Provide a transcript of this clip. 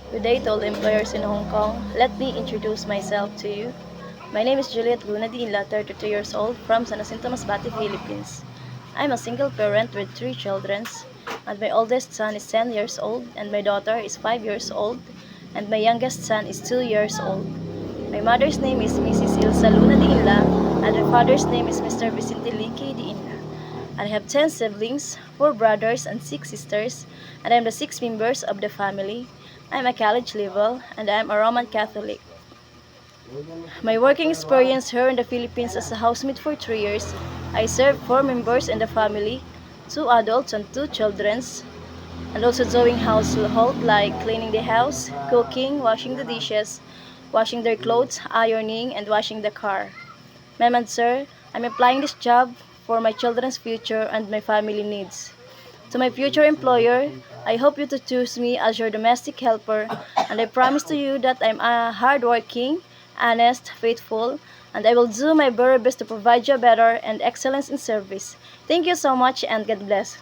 Good day to all the employers in Hong Kong. Let me introduce myself to you. My name is Juliet Lunadinla, 32 years old, from San Jacinto Masbate, Philippines. I'm a single parent with 3 children, and my oldest son is 10 years old, and my daughter is 5 years old, and my youngest son is 2 years old. My mother's name is Mrs. Ilsa Luna de Inla, and my father's name is Mr. Vicente Lique de Inla. I have 10 siblings, 4 brothers and 6 sisters, and I'm the 6th members of the family. I'm a college level, and I'm a Roman Catholic. My working experience here in the Philippines as a housemaid for 3 years. I served 4 members in the family, 2 adults and 2 children, and also doing household like cleaning the house, cooking, washing the dishes, washing their clothes, ironing, and washing the car. Ma'am and sir, I'm applying this job for my children's future and my family needs. To my future employer, I hope you to choose me as your domestic helper, and I promise to you that I'm hardworking, honest, faithful, and I will do my very best to provide you better and excellence in service. Thank you so much and God bless.